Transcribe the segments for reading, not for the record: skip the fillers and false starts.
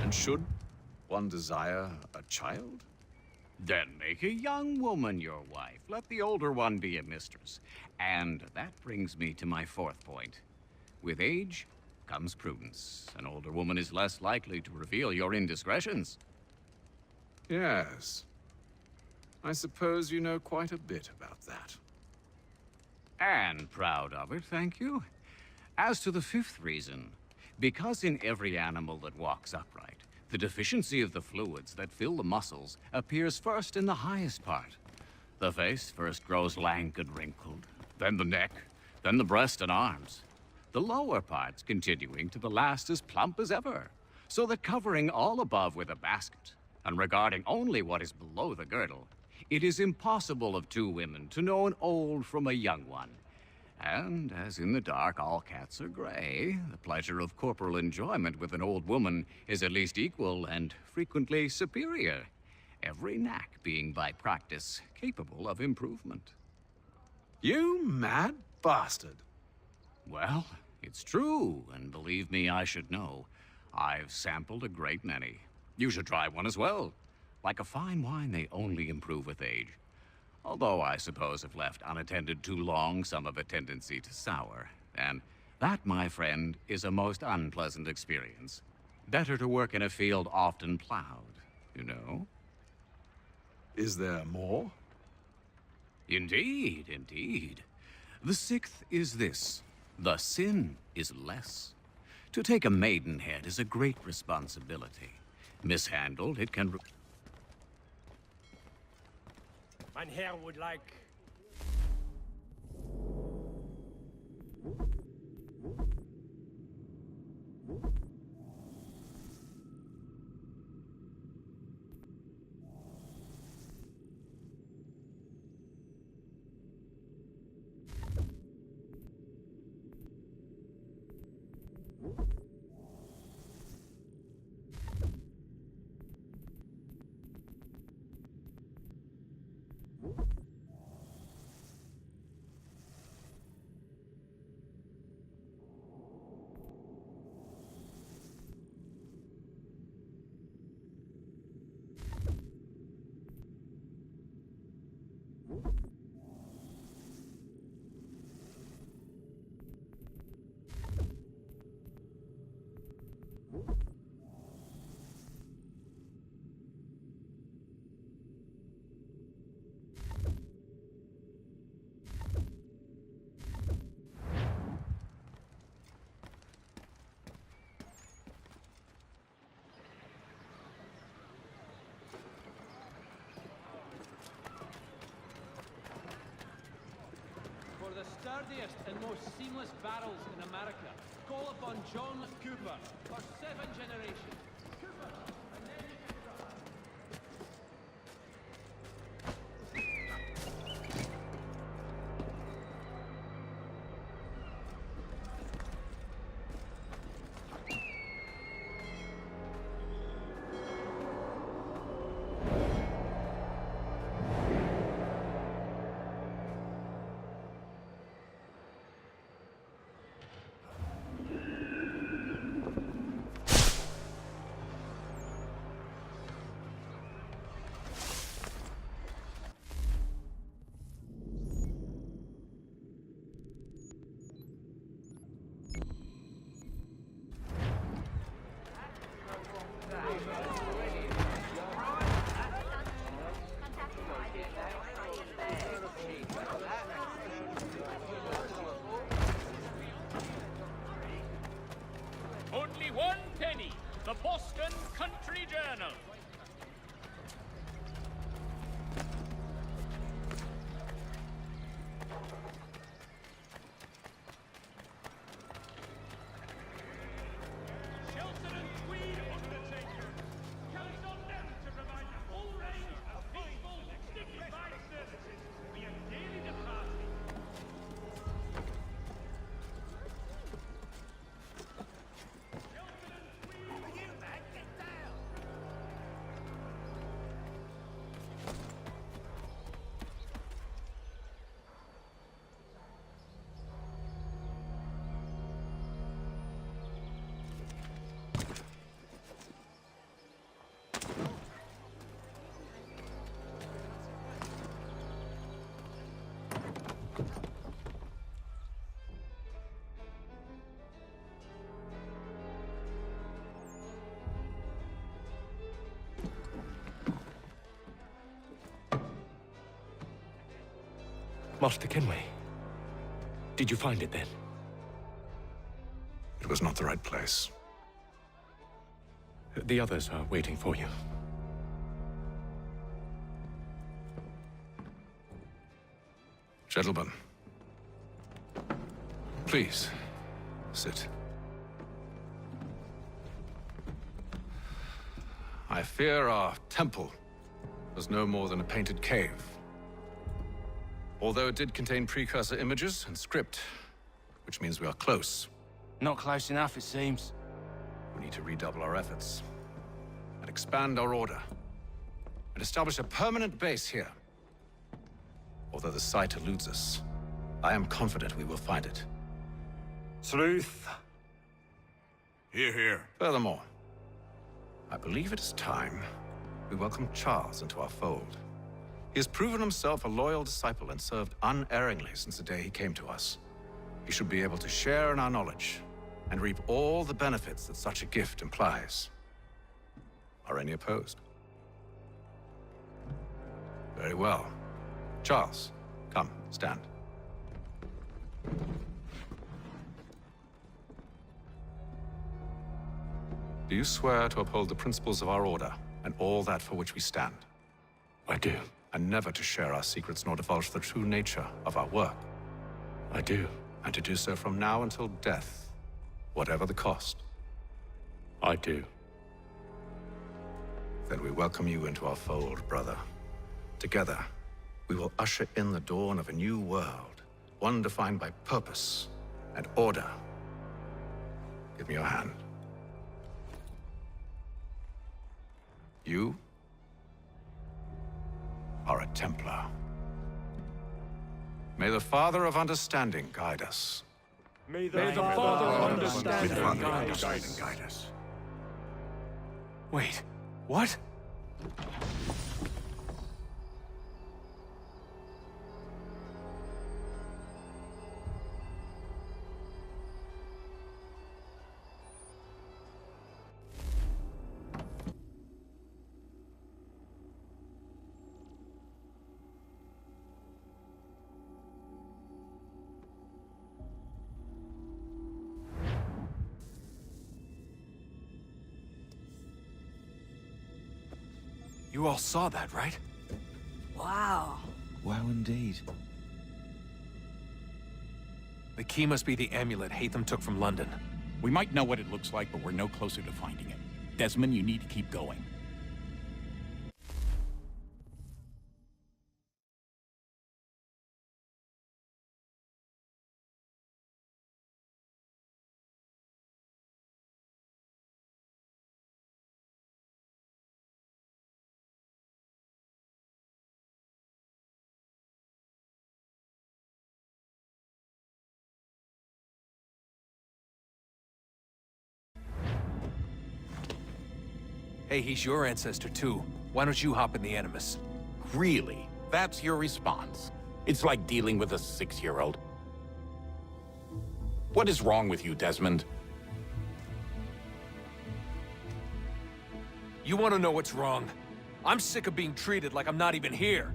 And should one desire a child? Then make a young woman your wife. Let the older one be a mistress. And that brings me to my fourth point. With age comes prudence. An older woman is less likely to reveal your indiscretions. Yes. I suppose you know quite a bit about that. And proud of it, thank you. As to the fifth reason, because in every animal that walks upright, the deficiency of the fluids that fill the muscles appears first in the highest part. The face first grows lank and wrinkled, then the neck, then the breast and arms. The lower parts continuing to the last as plump as ever, so that covering all above with a basket, and regarding only what is below the girdle, it is impossible of two women to know an old from a young one. And as in the dark all cats are gray, the pleasure of corporal enjoyment with an old woman is at least equal and frequently superior, every knack being by practice capable of improvement. You mad bastard! Well, it's true, and believe me, I should know. I've sampled a great many. You should try one as well. Like a fine wine, they only improve with age. Although I suppose if left unattended too long, some have a tendency to sour. And that, my friend, is a most unpleasant experience. Better to work in a field often plowed, you know? Is there more? Indeed, indeed. The sixth is this. The sin is less. To take a maidenhead is a great responsibility. Mishandled, it can... Mein Herr would like... For the sturdiest and most seamless barrels in America, call upon John Cooper for 7 generations. Cooper, and then Master Kenway. Did you find it then? It was not the right place. The others are waiting for you. Gentlemen, please, sit. I fear our temple was no more than a painted cave. Although it did contain precursor images and script, which means we are close. Not close enough, it seems. We need to redouble our efforts and expand our order and establish a permanent base here. Although the site eludes us, I am confident we will find it. Truth. Hear, hear. Furthermore, I believe it is time we welcome Charles into our fold. He has proven himself a loyal disciple and served unerringly since the day he came to us. He should be able to share in our knowledge and reap all the benefits that such a gift implies. Are any opposed? Very well. Charles, come, stand. Do you swear to uphold the principles of our order and all that for which we stand? I do. And never to share our secrets nor divulge the true nature of our work? I do. And to do so from now until death, whatever the cost? I do. Then we welcome you into our fold, brother. Together, we will usher in the dawn of a new world, one defined by purpose and order. Give me your hand. You are a Templar. May the Father of Understanding guide us. May the Father of Understanding guide us. Wait, what? You all saw that, right? Wow. Wow, indeed. The key must be the amulet Hatham took from London. We might know what it looks like, but we're no closer to finding it. Desmond, you need to keep going. Hey, he's your ancestor too. Why don't you hop in the Animus? Really? That's your response? It's like dealing with a 6-year-old. What is wrong with you, Desmond? You want to know what's wrong? I'm sick of being treated like I'm not even here.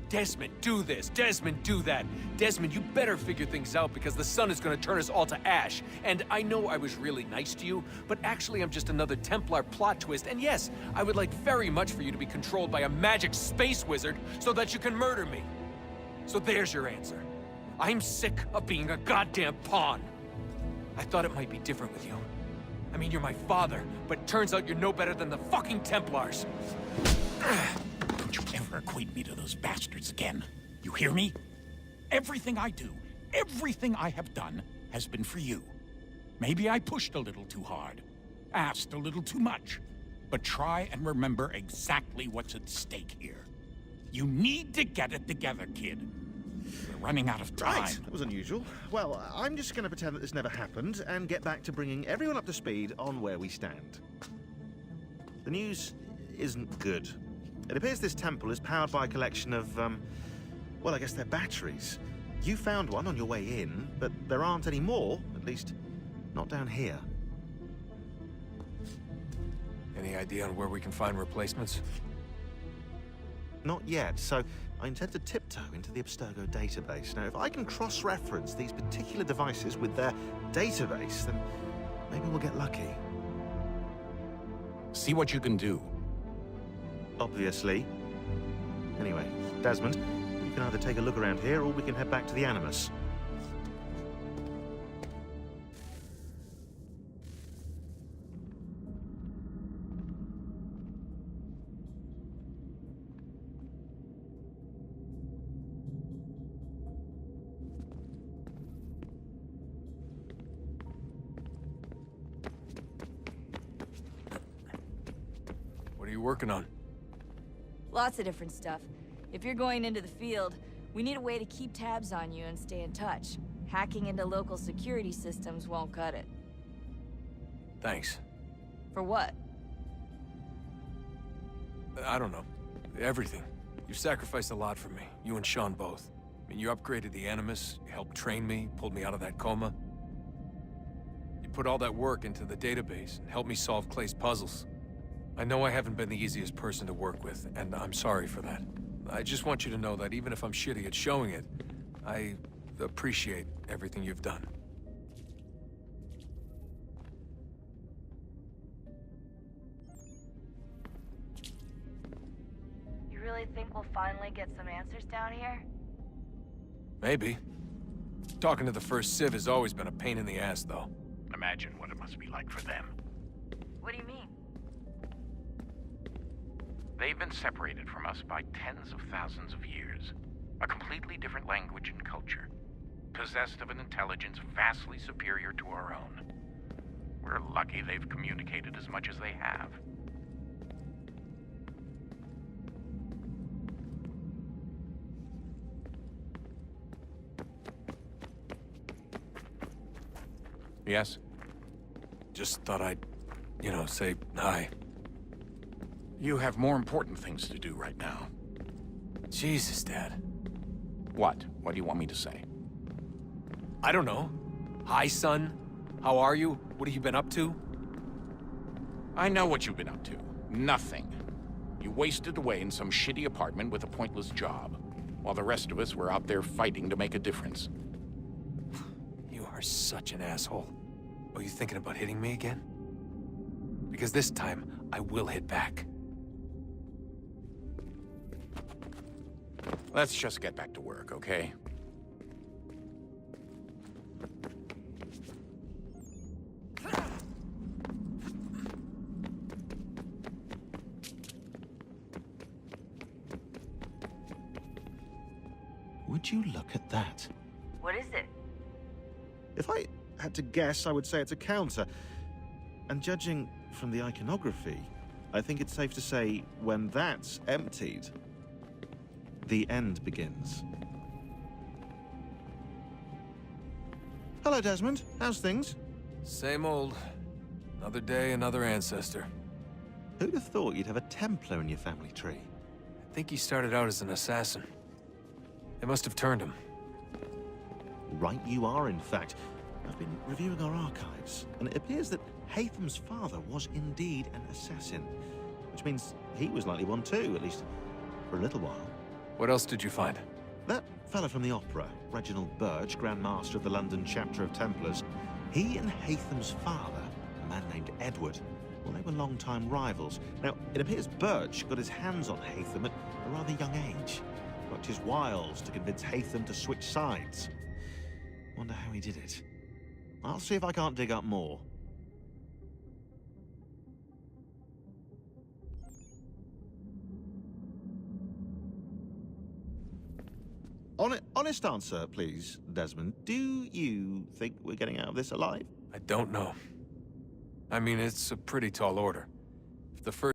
Desmond, do this. Desmond, do that. Desmond, you better figure things out because the sun is going to turn us all to ash. And I know I was really nice to you, but actually I'm just another Templar plot twist. And yes, I would like very much for you to be controlled by a magic space wizard so that you can murder me. So there's your answer. I'm sick of being a goddamn pawn. I thought it might be different with you. I mean, you're my father, but turns out you're no better than the fucking Templars. Don't you ever equate me to those bastards again. You hear me? Everything I do, everything I have done, has been for you. Maybe I pushed a little too hard, asked a little too much, but try and remember exactly what's at stake here. You need to get it together, kid. We're running out of time. Right, that was unusual. Well, I'm just going to pretend that this never happened and get back to bringing everyone up to speed on where we stand. The news isn't good. It appears this temple is powered by a collection of, well, I guess they're batteries. You found one on your way in, but there aren't any more, at least not down here. Any idea on where we can find replacements? Not yet, so I intend to tiptoe into the Abstergo database. Now, if I can cross-reference these particular devices with their database, then maybe we'll get lucky. See what you can do. Obviously. Anyway, Desmond, we can either take a look around here or we can head back to the Animus. What are you working on? Lots of different stuff. If you're going into the field, we need a way to keep tabs on you and stay in touch. Hacking into local security systems won't cut it. Thanks. For what? I don't know. Everything. You've sacrificed a lot for me. You and Sean both. I mean, you upgraded the Animus, you helped train me, pulled me out of that coma. You put all that work into the database and helped me solve Clay's puzzles. I know I haven't been the easiest person to work with, and I'm sorry for that. I just want you to know that even if I'm shitty at showing it, I appreciate everything you've done. You really think we'll finally get some answers down here? Maybe. Talking to the first Civ has always been a pain in the ass, though. Imagine what it must be like for them. What do you mean? They've been separated from us by tens of thousands of years. A completely different language and culture. Possessed of an intelligence vastly superior to our own. We're lucky they've communicated as much as they have. Yes? Just thought I'd, say hi. You have more important things to do right now. Jesus, Dad. What? What do you want me to say? I don't know. Hi, son. How are you? What have you been up to? I know what you've been up to. Nothing. You wasted away in some shitty apartment with a pointless job, while the rest of us were out there fighting to make a difference. You are such an asshole. Are you thinking about hitting me again? Because this time, I will hit back. Let's just get back to work, okay? Would you look at that? What is it? If I had to guess, I would say it's a counter. And judging from the iconography, I think it's safe to say when that's emptied, the end begins. Hello, Desmond. How's things? Same old. Another day, another ancestor. Who'd have thought you'd have a Templar in your family tree? I think he started out as an assassin. They must have turned him. Right you are, in fact. I've been reviewing our archives, and it appears that Haytham's father was indeed an assassin, which means he was likely one too, at least for a little while. What else did you find? That fella from the opera, Reginald Burge, Grand Master of the London chapter of Templars, he and Haytham's father, a man named Edward, well, they were long-time rivals. Now, it appears Burge got his hands on Haytham at a rather young age, worked his wiles to convince Haytham to switch sides. Wonder how he did it. I'll see if I can't dig up more. Honest answer, please, Desmond. Do you think we're getting out of this alive? I don't know. I mean, it's a pretty tall order. If the first